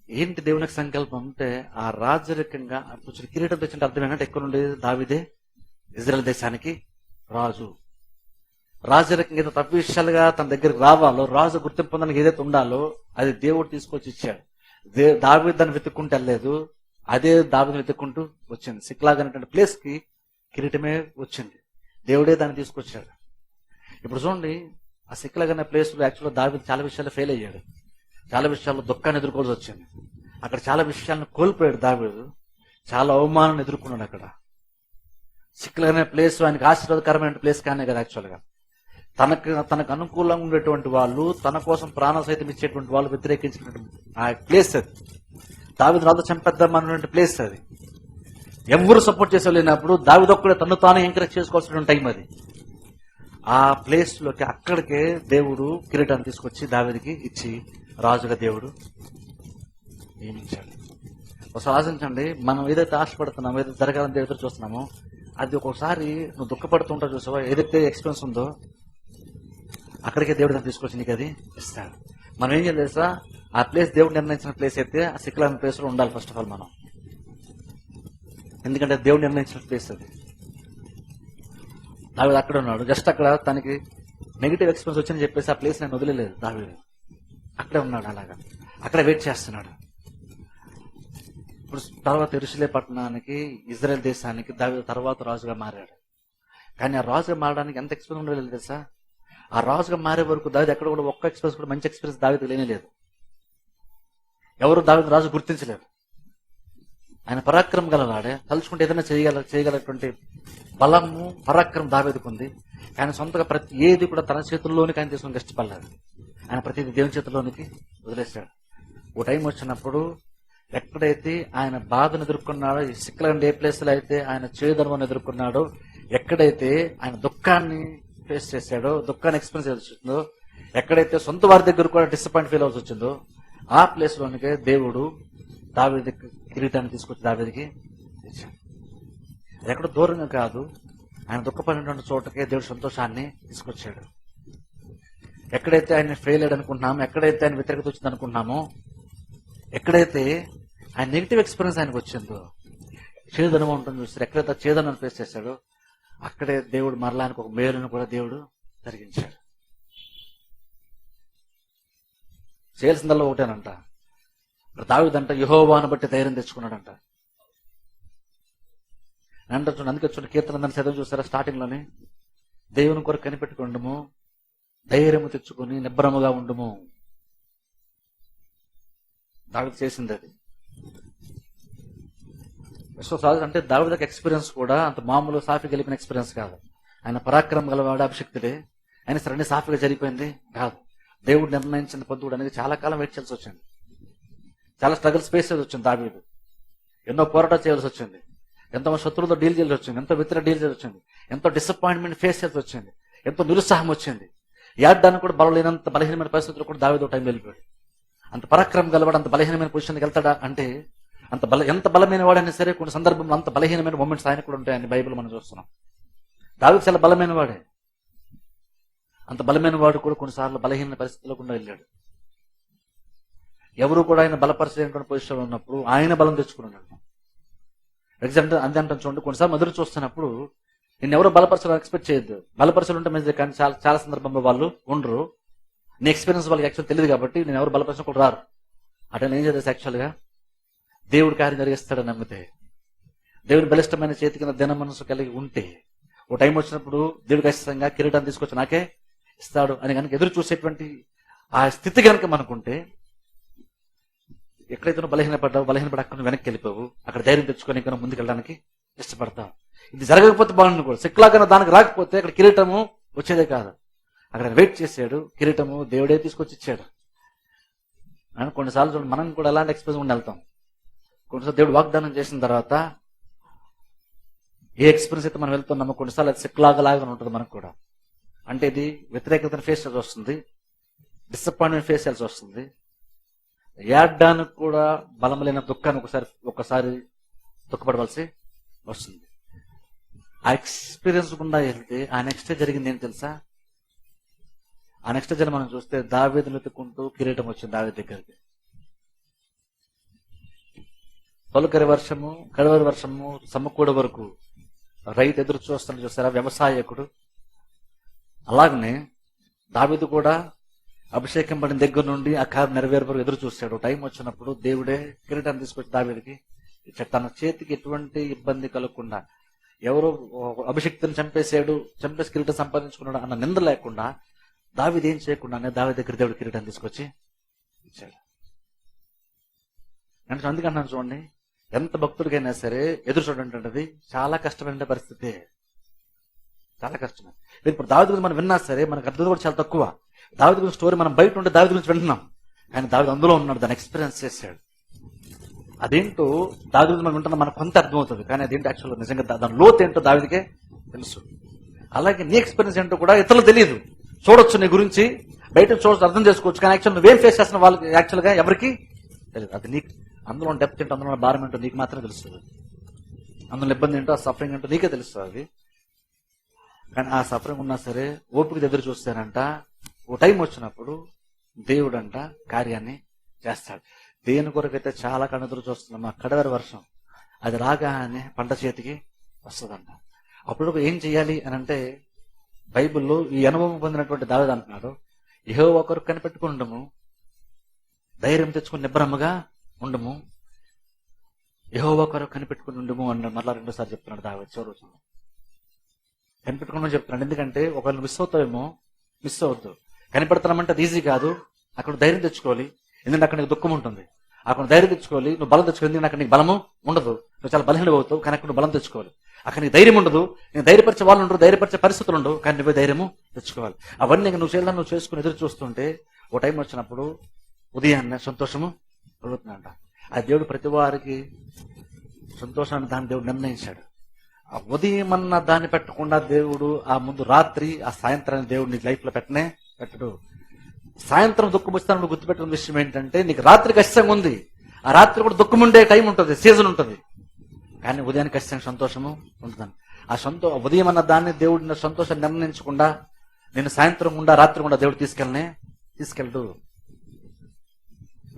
ఏంటి దేవునికి సంకల్పం అంటే ఆ రాజరికంగా కిరీటం తెచ్చిన అర్థం ఏంటంటే ఎక్కడ ఉండేది దావీదే ఇజ్రాయెల్ దేశానికి రాజు. రాజరికంగా ఏదో తప్పు విషయాలుగా తన దగ్గరికి రావాలో, రాజు గుర్తింపు పొందడానికి ఏదైతే ఉండాలో అది దేవుడు తీసుకొచ్చి ఇచ్చాడు. దావీదు దాన్ని వెతుక్కుంటూ వెళ్ళలేదు, అదే దావీదుని వెతుక్కుంటూ వచ్చింది. సిక్లాగ్ అనేటువంటి ప్లేస్ కి కిరీటమే వచ్చింది, దేవుడే దాన్ని తీసుకొచ్చాడు. ఇప్పుడు చూడండి, ఆ సిక్లాగ్ అనే ప్లేస్ లో యాక్చువల్గా దావీదు చాలా విషయాలు ఫెయిల్ అయ్యాడు, చాలా విషయాల్లో దుఃఖాన్ని ఎదుర్కోవాల్సి వచ్చింది. అక్కడ చాలా విషయాలను కోల్పోయాడు దావీదు, చాలా అవమానాన్ని ఎదుర్కొన్నాడు. అక్కడ సిక్లాగ్ అనే ప్లేస్ ఆయనకు ఆశీర్వాదకరమైన ప్లేస్ కానీ కదా. యాక్చువల్గా తనకు అనుకూలంగా ఉండేటువంటి వాళ్ళు, తన కోసం ప్రాణ సైతం ఇచ్చేటువంటి వాళ్ళు వ్యతిరేకించినటువంటి ఆ ప్లేస్ అది. దావీదు రాజు చంపేద్దాం అన్నటువంటి ప్లేస్ అది. ఎవరు సపోర్ట్ చేసే లేనప్పుడు దావీదు ఒక్కడే తను తాను ఎంకరేజ్ చేసుకోవాల్సిన టైం అది. ఆ ప్లేస్ లోకి అక్కడికే దేవుడు కిరీటాన్ని తీసుకొచ్చి దావీదుకి ఇచ్చి రాజుగా దేవుడు నియమించాడు. ఒకసారి ఆలోచించండి, మనం ఏదైతే ఆశపడుతున్నామో, ఏదైతే జరగాలని ఎదురు చూస్తున్నామో అది ఒక్కొక్కసారి నువ్వు దుఃఖపడుతుంటావు చూసావా, ఏదైతే ఎక్స్పీరియన్స్ ఉందో అక్కడికే దేవుడు దాన్ని తీసుకొచ్చి నీకు అది ఇస్తాడు. మనం ఏం చేయాలి తెలుసా? ఆ ప్లేస్ దేవుడు నిర్ణయించిన ప్లేస్ అయితే ఆ సిక్లాగ్ ప్లేస్ లో ఉండాలి ఫస్ట్ ఆఫ్ ఆల్ మనం. ఎందుకంటే దేవుడు నిర్ణయించిన ప్లేస్ అది. దావీదు అక్కడ ఉన్నాడు, జస్ట్ అక్కడ తనకి నెగిటివ్ ఎక్స్పీరియన్స్ వచ్చిందని చెప్పేసి ఆ ప్లేస్ నేను వదిలేదు. దావీదు అక్కడే ఉన్నాడు, అలాగా అక్కడ వెయిట్ చేస్తున్నాడు. ఇప్పుడు తర్వాత యెరూషలేము పట్టణానికి, ఇజ్రాయెల్ దేశానికి దావీదు తర్వాత రాజుగా మారాడు. కానీ ఆ రాజుగా మారడానికి ఎంత ఎక్స్పీరియన్స్ ఉండలేదు తెలుసా? ఆ రాజుగా మారే వరకు దావీదు ఎక్కడ కూడా ఒక్క ఎక్స్పీరియన్స్ కూడా మంచి ఎక్స్పీరియన్స్ దావీదు లేనే లేదు. ఎవరు దావీదు రాజు గుర్తించలేరు. ఆయన పరాక్రమం గలవాడే, తలుచుకుంటే ఏదైనా చేయగలటువంటి బలము పరాక్రమం దావీదుకు ఉంది. ఆయన సొంతగా ప్రతి ఏది కూడా తన చేతుల్లోనికి ఆయన తీసుకుని ఇష్టపడలేదు. ఆయన ప్రతిదీ దేవుని చేతుల్లోనికి వదిలేశాడు. ఓ టైం వచ్చినప్పుడు ఎక్కడైతే ఆయన బాధను ఎదుర్కొన్నాడో, ఈ సిక్కలండి ఏ ప్లేస్ లో అయితే ఆయన చేదనువని ఎదుర్కొన్నాడో, ఎక్కడైతే ఆయన దుఃఖాన్ని ఫేస్ చేశాడో, దుఃఖాన్ని ఎక్స్పీరియన్స్ వచ్చిందో, ఎక్కడైతే సొంత వారి దగ్గర కూడా డిసప్పాయింట్ ఫీల్ అవ్వాల్సి వచ్చిందో, ఆ ప్లేస్ లోనికే దేవుడు దావీదు కిరీటాన్ని తీసుకొచ్చి దావీదుకి ఇచ్చాడు. అది ఎక్కడ దూరంగా కాదు, ఆయన దుఃఖపడినటువంటి చోటకే దేవుడు సంతోషాన్ని తీసుకొచ్చాడు. ఎక్కడైతే ఆయన ఫెయిల్ అయ్యాడు అనుకుంటున్నామో, ఎక్కడైతే ఆయన వ్యతిరేకత వచ్చింది అనుకుంటున్నామో, ఎక్కడైతే ఆయన నెగిటివ్ ఎక్స్పీరియన్స్ ఆయనకు వచ్చిందో, చేదనం ఉంటుంది చూస్తారు, ఎక్కడైతే చేదనం ఫేస్ చేశాడో అక్కడే దేవుడు మరలా ఆయనకు ఒక మేలును కూడా దేవుడు జరిగించాడు. చేయాల్సిందల్లా ఒకటేనంట, దావీదంట యెహోవాను బట్టి ధైర్యం తెచ్చుకున్నాడంట. అంటే చూడండి, అందుకే చూడండి కీర్తన దాన్ని చదివి చూసారా, స్టార్టింగ్ లోనే దేవుని కొరకు కనిపెట్టుకుండము, ధైర్యము తెచ్చుకుని నిబ్బరముగా ఉండుము. దావీదు చేసింది అది. విశ్వాసాలు అంటే దావీదుకి ఎక్స్పీరియన్స్ కూడా అంత మామూలు సాఫీ గెలిపిన ఎక్స్పీరియన్స్ కాదు. ఆయన పరాక్రమం గలవాడు, అభిషక్తుడే. ఆయన సరే అన్ని సాఫీగా జరిగిపోయింది కాదు. దేవుడు నిర్ణయించిన పొద్దుడు అనేది చాలా కాలం వెయిట్ చేయాల్సి వచ్చింది. చాలా స్ట్రగుల్స్ ఫేస్ చేయాల్సి వచ్చింది దావీదు. ఎన్నో పోరాటాలు చేయాల్సి వచ్చింది. ఎంతో శత్రువులతో డీల్ చేయాల్సి వచ్చింది. ఎంతో వ్యతిరేక డీల్ చేయాల్సి వచ్చింది. ఎంతో డిసప్పాయింట్మెంట్ ఫేస్ చేయాల్సి వచ్చింది. ఎంతో నిరుత్సాహం వచ్చింది. ఏడ్డానికి కూడా బలలేనంత బలహీనమైన పరిస్థితుల్లో కూడా దావీదు టైం వెళ్ళిపోయాడు. అంత పరాక్రమం గలవాడు అంత బలహీనమైన పొజిషన్కి వెళ్తాడా అంటే, ఎంత బలమైన వాడైనా సరే కొన్ని సందర్భంలో అంత బలహీనమైన మూమెంట్స్ ఆయన కూడా ఉంటాయని బైబిల్ మనం చూస్తున్నాం. దావీదు చాలా బలమైన వాడే. అంత బలమైన వాడు కూడా కొన్నిసార్లు బలహీన పరిస్థితుల్లో కూడా వెళ్ళాడు. ఎవరు కూడా ఆయన బలపరిచేటువంటి పొజిషన్లో ఉన్నప్పుడు ఆయన బలం తెచ్చుకున్నాడు. ఎగ్జాంపుల్ అంతే అంటాం చూడండి, కొన్నిసార్లు ఎదురు చూస్తున్నప్పుడు నేను ఎవరో బలపరచాలని ఎక్స్పెక్ట్ చేయొద్దు. బలపరచాలు ఉంటే మంచిది, కానీ చాలా సందర్భంలో వాళ్ళు ఉండరు. నీ ఎక్స్పీరియన్స్ వాళ్ళకి యాక్చువల్ తెలియదు కాబట్టి నేను ఎవరు బలపరిచిన కూడా రారు. అట్లా ఏం చేద్దాం, యాక్చువల్గా దేవుడు కార్యం జరిగిస్తాడని నమ్మితే, దేవుడి బలిష్టమైన చేతి కింద దిన మనసు కలిగి ఉంటే, ఓ టైం వచ్చినప్పుడు దేవుడు ఖచ్చితంగా కిరీటాన్ని తీసుకొచ్చి నాకే ఇస్తాడు అని కనుక ఎదురు చూసేటువంటి ఆ స్థితి కనుక మనకుంటే, ఎక్కడైతే నువ్వు బలహీనపడి అక్కడ వెనక్కి వెళ్ళిపోవు, అక్కడ ధైర్యం తెచ్చుకొని ఇంకా ముందుకు వెళ్ళడానికి ఇష్టపడతావు. ఇది జరగకపోతే బాగుంది కూడా, సిక్కులాగా దానికి రాకపోతే అక్కడ కిరీటము వచ్చేదే కాదు. అక్కడ వెయిట్ చేశాడు, కిరీటము దేవుడే తీసుకొచ్చి ఇచ్చాడు. అని కొన్నిసార్లు చూడండి, మనం కూడా అలాంటి ఎక్స్పీరియన్స్ ఉండి వెళ్తాం. కొన్నిసార్లు దేవుడు వాగ్దానం చేసిన తర్వాత ఏ ఎక్స్పీరియన్స్ అయితే మనం వెళ్తున్నామో కొన్నిసార్లు అది సిక్కులాగా ఉంటుంది మనకు కూడా. అంటే ఇది వ్యతిరేకతను ఫేస్ చేయాల్సి వస్తుంది, డిసప్పాయింట్మెంట్ ఫేస్ చేయాల్సి వస్తుంది, ఏడ్డానికి కూడా బలం లేని దుఃఖాన్ని ఒకసారి దుఃఖపడవలసి వస్తుంది. ఆ ఎక్స్పీరియన్స్ గుండా వెళ్తే ఆ నెక్స్ట్ జరిగింది ఏంటి తెలుసా? ఆ నెక్స్ట్ జనం మనం చూస్తే దావీదును వెతుక్కుంటూ కిరీటం వచ్చింది దావీదు దగ్గరికి. తొలకరి వర్షము కడవరి వర్షము సమకూడ వరకు రైతు ఎదురు చూస్తాను చూస్తారా, వ్యవసాయకుడు. అలాగనే దావీదు కూడా అభిషేకం పడిన దగ్గర నుండి ఆ కార్యం నెరవేరు వరకు ఎదురు చూశాడు. టైం వచ్చినప్పుడు దేవుడే కిరీటాన్ని తీసుకొచ్చి దావీదుకి ఇచ్చాడు. తన చేతికి ఎటువంటి ఇబ్బంది కలగకుండా, ఎవరో అభిషేక్తుని చంపేసి కిరీటం సంపాదించుకున్నాడు అన్న నింద లేకుండా, దావీదు ఏం చేయకుండానే దావీదు దగ్గర దేవుడు కిరీటాన్ని తీసుకొచ్చి ఇచ్చాడు. అంటే అందుకన్నాను చూడండి, ఎంత భక్తుడికైనా సరే ఎదురు చూడండి చాలా కష్టమైన పరిస్థితి, చాలా కష్టమే. ఇప్పుడు దావీదు గురించి మనం విన్నా సరే మనకు అర్థం కూడా చాలా తక్కువ. దావీదు గురించి స్టోరీ మనం బయట ఉంటే దావీదు గురించి వింటున్నాం, కానీ దావీదు అందులో ఉన్నాడు, దాన్ని ఎక్స్పీరియన్స్ చేశాడు. అదేంటో దావీదు గురించి మనం వింటున్నాం, మనకు కొంత అర్థమవుతుంది, కానీ అదేంటో యాక్చువల్గా నిజంగా దాని లోతు ఏంటో దావీదుకే తెలుసు. అలాగే నీ ఎక్స్పీరియన్స్ ఏంటో కూడా ఇతరులు తెలియదు. చూడొచ్చు, నీ గురించి బయట చూడొచ్చు, అర్థం చేసుకోవచ్చు, కానీ యాక్చువల్ నువ్వేం ఫేస్ చేస్తున్న వాళ్ళకి యాక్చువల్గా ఎవరికి తెలియదు. అది నీకు అందులో డెప్త్ ఏంటో, అందులో భారం ఏంటో నీకు మాత్రమే తెలుస్తుంది. అందులో ఇబ్బంది ఏంటో, ఆ సఫరింగ్ ఏంటో నీకే తెలుస్తుంది. అది కానీ ఆ సఫరింగ్ ఉన్నా సరే ఓపిక ఎదురు చూస్తానంట, ఓ టైం వచ్చినప్పుడు దేవుడు అంట కార్యాన్ని చేస్తాడు. దేని కొరకైతే చాలా ఎదురు చూస్తున్నాం, ఆ కడవరి వర్షం అది రాగానే పంట చేతికి వస్తుందంట. అప్పుడు ఏం చెయ్యాలి అని అంటే, బైబిల్లో ఈ అనుభవం పొందినటువంటి దావీదు అంటున్నాడు, యెహోవా కొరకు కనిపెట్టుకుని ఉండము, ధైర్యం తెచ్చుకుని నిబ్బరముగా ఉండము, యెహోవా కొరకు కనిపెట్టుకుని ఉండము అన్నాడు. మరలా రెండోసారి చెప్తున్నాడు దావీదు చివరి రోజుల్లో. కనిపెట్టుకుని చెప్తున్నాడు. ఎందుకంటే ఒకవేళ మిస్ అవుతావేమో, మిస్ అవద్దు. కనిపెడుతున్నామంటే అది ఈజీ కాదు. అక్కడ ధైర్యం తెచ్చుకోవాలి. ఎందుకంటే అక్కడ నీకు దుఃఖం ఉంటుంది. అక్కడ ధైర్యం తెచ్చుకోవాలి. నువ్వు బలం తెచ్చుకోవాలి. ఎందుకంటే అక్కడ నీకు బలము ఉండదు. నువ్వు చాలా బలహీన అవుతావు. కానీ అక్కడ నువ్వు బలం తెచ్చుకోవాలి. అక్కడ నీకు ధైర్యం ఉండదు. నేను ధైర్యపరిచే వాళ్ళు ఉండరు, ధైర్యపరిచే పరిస్థితులు ఉండవు. కానీ నువ్వే ధైర్యము తెచ్చుకోవాలి. అవన్నీ నువ్వు చేయాలని నువ్వు చేసుకుని ఎదురు చూస్తుంటే ఓ టైం వచ్చినప్పుడు ఉదయాన్నే సంతోషము కలుగుతుందంట. ఆ దేవుడు ప్రతి వారికి సంతోషాన్ని దాన్ని దేవుడు నిర్ణయించాడు. ఆ ఉదయం అన్న దాన్ని పెట్టకుండా దేవుడు ఆ ముందు రాత్రి ఆ సాయంత్రాన్ని దేవుడు నీ లైఫ్ లో పెట్టడు. సాయంత్రం దుఃఖం వస్తాను నువ్వు గుర్తుపెట్టిన విషయం ఏంటంటే నీకు రాత్రి కష్టంగా ఉంది. ఆ రాత్రి కూడా దుఃఖం ఉండే టైం ఉంటుంది, సీజన్ ఉంటుంది. కానీ ఉదయానికి ఖచ్చితంగా సంతోషము ఉంటుందని. ఆ ఉదయం అన్న దాన్ని దేవుడిని సంతోషం నిర్ణయించకుండా నేను సాయంత్రం గుండా రాత్రి గుండా దేవుడు తీసుకెళ్ళడు.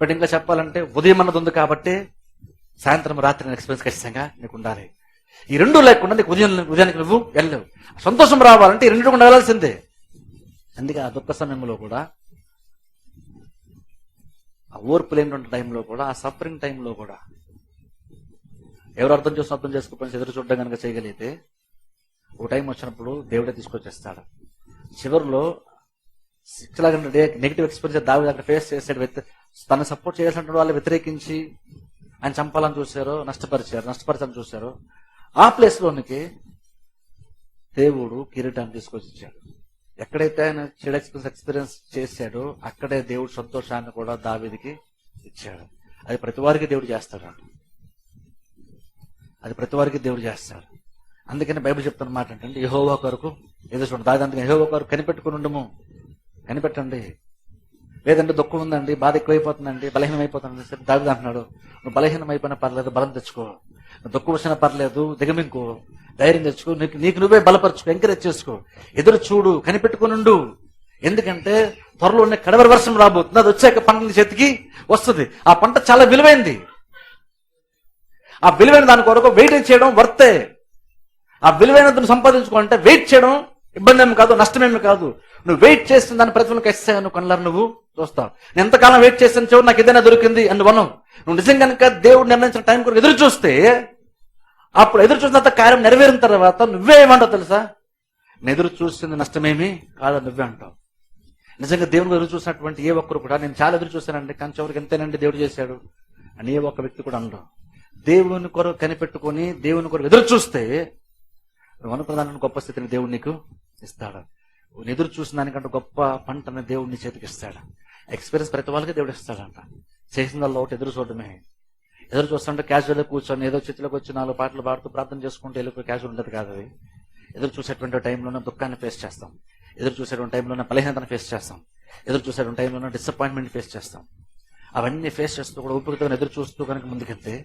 బట్ ఇంకా చెప్పాలంటే ఉదయం అన్నది ఉంది కాబట్టి సాయంత్రం రాత్రి ఎక్స్పీరియన్స్ ఖచ్చితంగా నీకు ఉండాలి. ఈ రెండు లేకుండా నీకు ఉదయానికి నువ్వు వెళ్ళలేవు. సంతోషం రావాలంటే ఈ రెండు కూడా వెళ్ళాల్సిందే. అందుకే ఆ దుఃఖ సమయంలో కూడా, ఆ ఓర్పు లేని టైంలో కూడా, ఆ సఫరింగ్ టైంలో కూడా ఎవరు అర్థం చేసుకోకపోయినా ఎదురు చూడడం కనుక చేయగలిగితే ఓ టైం వచ్చినప్పుడు దేవుడే తీసుకొచ్చేస్తాడు. చివరిలో 600 నెగిటివ్ ఎక్స్పీరియన్స్ దావీదు అక్కడ ఫేస్ చేసాడు. తను సపోర్ట్ చేయాల్సిన వాళ్ళు వ్యతిరేకించి ఆయన చంపాలని చూశారు, నష్టపరిచాలని చూశారు. ఆ ప్లేస్ లోనికి దేవుడు కిరీటాన్ని తీసుకొచ్చి ఇచ్చాడు. ఎక్కడైతే ఆయన చెడు ఎక్స్పీరియన్స్ చేశాడో అక్కడే దేవుడు సంతోషాన్ని కూడా దావీదుకి ఇచ్చాడు. అది ప్రతి వారికి దేవుడు చేస్తాడు. అందుకని బైబిల్ చెప్తున్న మాట ఏంటంటే యెహోవా కొరకు ఎదురు చూడండి. దావీదు యెహోవా కొరకు కనిపెట్టుకుని ఉండము, కనిపెట్టండి. లేదంటే దుఃఖం ఉందండి, బాధ ఎక్కువైపోతుందండి, బలహీనం అయిపోతుందండి. సరే దావీదు అంటున్నాడు, నువ్వు బలహీనం అయిపోయినా పర్లేదు, బలం తెచ్చుకో. దుఃఖం వచ్చినా పర్లేదు, దిగమింకో, ధైర్యం తెచ్చుకో, నీకు నువ్వే బలపరచుకో, ఎంకరేజ్ చేసుకో, ఎదురు చూడు, కనిపెట్టుకునుండు. ఎందుకంటే త్వరలోనే కడవరి వర్షం రాబోతుంది. అది వచ్చాక పంట నీ చేతికి వస్తుంది. ఆ పంట చాలా విలువైంది. ఆ విలువైన దాని కొరకు వెయిట్ చేయడం వర్తే. ఆ విలువైనది సంపాదించుకోవాలంటే వెయిట్ చేయడం ఇబ్బంది ఏమి కాదు, నష్టమేమి కాదు. నువ్వు వెయిట్ చేసిన దాని ప్రతిఫలం ఖచ్చితంగా నువ్వు కళ్ళారు నువ్వు చూస్తావు. నేను ఎంతకాలం వెయిట్ చేసిన చివరి నాకు ఏదైనా దొరికింది అని నువ్వు నిజంగా కనుక దేవుడు నిర్ణయించిన టైం కొరకు ఎదురు చూస్తే, అప్పుడు ఎదురు చూసిన కార్యం నెరవేరిన తర్వాత నువ్వే ఏమంటావు తెలుసా? నేను ఎదురు చూసింది నష్టమేమి కాదు నువ్వే అంటావు. నిజంగా దేవుడు ఎదురు చూసినటువంటి ఏ ఒక్కరు కూడా నేను చాలా ఎదురు చూశానండి కానీ చివరికి ఎంతేనండి దేవుడు చేశాడు అని ఏ ఒక్క వ్యక్తి కూడా అనరు. దేవుని కొరకు కనిపెట్టుకుని దేవుని కొరకు ఎదురు చూస్తే నువ్వు అనుకున్న గొప్ప స్థితిని దేవుడు నీకు ఇస్తాడు. నువ్వు ఎదురు చూసిన దానికంటే గొప్ప పంటని దేవుడు నీ చేతికి ఇస్తాడు. ఎక్స్పీరియన్స్ ప్రతి వాళ్ళకి దేవుడు ఇస్తాడంట. చేసిందల్లా ఒకటి ఎదురు చూడటమే. ఎదురు చూస్తుంటే క్యాజువల్గా కూర్చొని ఏదో చేతిలోకి వచ్చి 4 పాటలు పాడుతూ ప్రార్థన చేసుకుంటూ వెళ్ళిపోయి క్యాజువల్ ఉండదు కాదు అది. ఎదురు చూసేటువంటి టైంలోనే దుఃఖాన్ని ఫేస్ చేస్తాం. ఎదురు చూసేటువంటి టైంలోనే బలహీనతను ఫేస్ చేస్తాం. ఎదురు చూసేటువంటి టైంలోనే డిసప్పాయింట్మెంట్ ఫేస్ చేస్తాం. అవన్నీ ఫేస్ చేస్తూ కూడా ఊపిరితో ఎదురు చూస్తూ కనుక ముందుకెళ్తే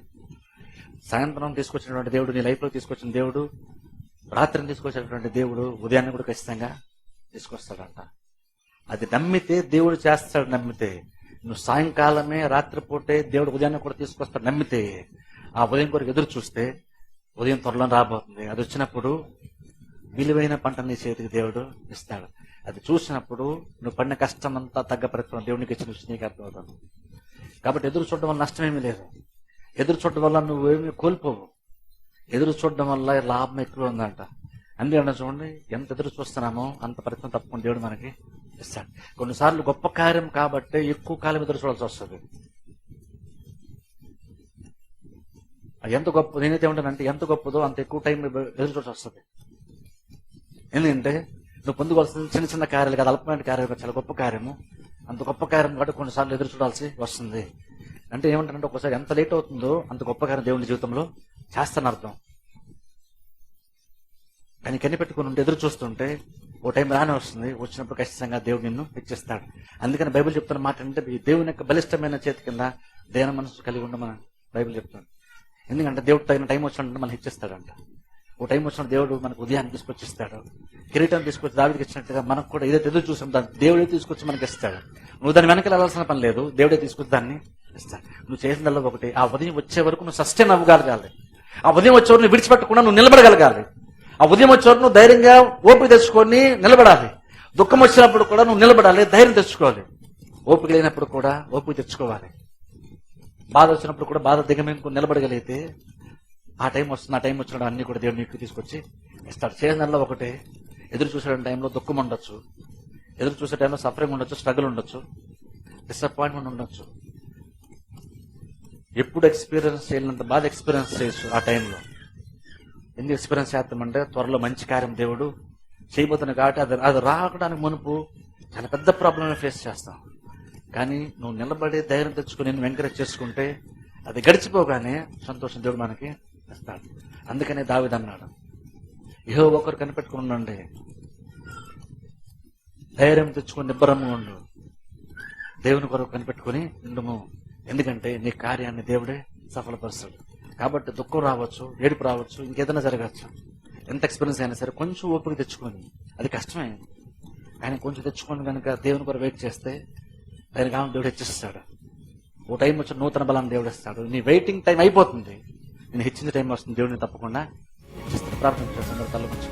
సాయంత్రం తీసుకొచ్చినటువంటి దేవుడు, నీ లైఫ్లో తీసుకొచ్చిన దేవుడు, రాత్రిని తీసుకొచ్చినటువంటి దేవుడు ఉదయాన్ని కూడా ఖచ్చితంగా తీసుకొస్తాడంట. అది నమ్మితే దేవుడు చేస్తాడు. నమ్మితే నువ్వు సాయంకాలమే రాత్రిపూటే దేవుడు ఉదయాన్ని కూడా తీసుకొస్తాడు. నమ్మితే ఆ ఉదయం కొరకు ఎదురు చూస్తే ఉదయం త్వరలో రాబోతుంది. అది వచ్చినప్పుడు విలువైన పంట నీ చేతికి దేవుడు ఇస్తాడు. అది చూసినప్పుడు నువ్వు పడిన కష్టం అంతా తగ్గ ప్రతిఫలం దేవునికి ఇచ్చిన విషయం నీకు అర్థమవుతుంది. కాబట్టి ఎదురు చూడడం వల్ల నష్టమేమీ లేదు. ఎదురు చూడడం వల్ల నువ్వేమీ కోల్పోవు. ఎదురు చూడడం వల్ల లాభం ఎక్కువ ఉందంట. అందుకన్నా చూడండి, ఎంత ఎదురు చూస్తున్నామో అంత ప్రయత్నం తప్పకుండా దేవుడు మనకి ఇస్తాడు. కొన్నిసార్లు గొప్ప కార్యం కాబట్టి ఎక్కువ కాలం ఎదురు చూడాల్సి వస్తుంది. ఎంత గొప్ప నేనైతే ఉంటానంటే ఎంత గొప్పదో అంత ఎక్కువ టైం ఎదురు చూడాల్సి వస్తుంది. ఎందుకంటే నువ్వు పొందుకోవాల్సిన చిన్న చిన్న కార్యాలు కాదు, అల్పమైన కార్యాలు కాదు, చాలా గొప్ప కార్యము. అంత గొప్ప కార్యం కాబట్టి కొన్నిసార్లు ఎదురు చూడాల్సి వస్తుంది. అంటే ఏమంటారంటే ఒకసారి ఎంత లేట్ అవుతుందో అంత గొప్ప కార్యం దేవుని జీవితంలో చేస్తాను అర్థం. కానీ కనిపెట్టుకుని ఉంటే ఎదురు చూస్తుంటే ఓ టైం రానే వస్తుంది. వచ్చినప్పుడు ఖచ్చితంగా దేవుడు నిన్ను హెచ్చిస్తాడు. అందుకని బైబిల్ చెప్తున్న మాట అంటే దేవుని యొక్క బలిష్టమైన చేతి కింద దేన మనసు కలిగి ఉండమని బైబిల్ చెప్తాడు. ఎందుకంటే దేవుడు తగిన టైం వచ్చినట్టు మనం హెచ్చిస్తాడంట. ఓ టైం వచ్చిన దేవుడు మనకు ఉదయాన్ని తీసుకొచ్చిస్తాడు. కిరీటం తీసుకొచ్చి దావీదుకి ఇచ్చినట్టుగా మనకు కూడా ఏదైతే ఎదురు చూసాం దాన్ని దేవుడే తీసుకొచ్చి మనకి ఇస్తాడు. నువ్వు దాని వెనక వెళ్ళాల్సిన పని లేదు, దేవుడే తీసుకొచ్చి దాన్ని ఇస్తాడు. నువ్వు చేసిందల్లా ఒకటి, ఆ ఉదయం వచ్చే వరకు నువ్వు సస్టైన్ అవ్వగలగాలి. ఆ ఉదయం వచ్చే వరకు నువ్వు విడిచిపెట్టకుండా నువ్వు నిలబడగలగాలి. ఆ ఉదయం వచ్చే వరకు నువ్వు ధైర్యంగా ఓపిక తెచ్చుకొని నిలబడాలి. దుఃఖం వచ్చినప్పుడు కూడా నువ్వు నిలబడాలి, ధైర్యం తెచ్చుకోవాలి. ఓపిక లేనప్పుడు కూడా ఓపిక తెచ్చుకోవాలి. బాధ వచ్చినప్పుడు కూడా బాధ దిగమేందుకు నిలబడగలిగితే ఆ టైం వస్తుంది. ఆ టైం వచ్చినప్పుడు అన్ని కూడా దేవుడు నీకు తీసుకొచ్చి ఇస్తాడు. చేసినల్లా ఒకటే, ఎదురు చూసే టైంలో దుఃఖం ఉండొచ్చు, ఎదురు చూసే టైంలో సఫరింగ్ ఉండొచ్చు, స్ట్రగుల్ ఉండొచ్చు, డిసప్పాయింట్మెంట్ ఉండొచ్చు. ఎప్పుడు ఎక్స్పీరియన్స్ చేయలేనంత బాధ ఎక్స్పీరియన్స్ చేయొచ్చు ఆ టైంలో. ఎందుకు ఎక్స్పీరియన్స్ చేస్తామంటే త్వరలో మంచి కార్యం దేవుడు చేయబోతున్నాడు కాబట్టి అది రావడానికి మునుపు చాలా పెద్ద ప్రాబ్లమ్ ఫేస్ చేస్తాం. కానీ నువ్వు నిలబడి ధైర్యం తెచ్చుకుని నేను ఎంకరేజ్ చేసుకుంటే అది గడిచిపోగానే సంతోషం దేవుడు మనకి ఇస్తాడు. అందుకనే దావీదు అన్నాడు, యెహోవా ఒకరు కనిపెట్టుకుని ఉండండి, ధైర్యం తెచ్చుకుని నిబ్బరంగా ఉండు, దేవుని కొరకు కనిపెట్టుకుని ఉండుము, ఎందుకంటే నీ కార్యాన్ని దేవుడే సఫలపరుస్తాడు. కాబట్టి దుఃఖం రావచ్చు, ఏడుపు రావచ్చు, ఇంకేదైనా జరగచ్చు. ఎంత ఎక్స్పీరియన్స్ అయినా సరే కొంచెం ఓపిక తెచ్చుకొని, అది కష్టమే కానీ కొంచెం తెచ్చుకొని కనుక దేవుని కొరకు వెయిట్ చేస్తే దానికి దేవుడు హెచ్చిస్తాడు. ఓ టైం వచ్చి నూతన బలాన్ని దేవుడు ఇస్తాడు. నీ వెయిటింగ్ టైం అయిపోతుంది, నేను హెచ్చిన టైం వస్తుంది, దేవుడిని తప్పకుండా హెచ్చిస్తాడు. ప్రార్థన చేస్తాను, తల మంచి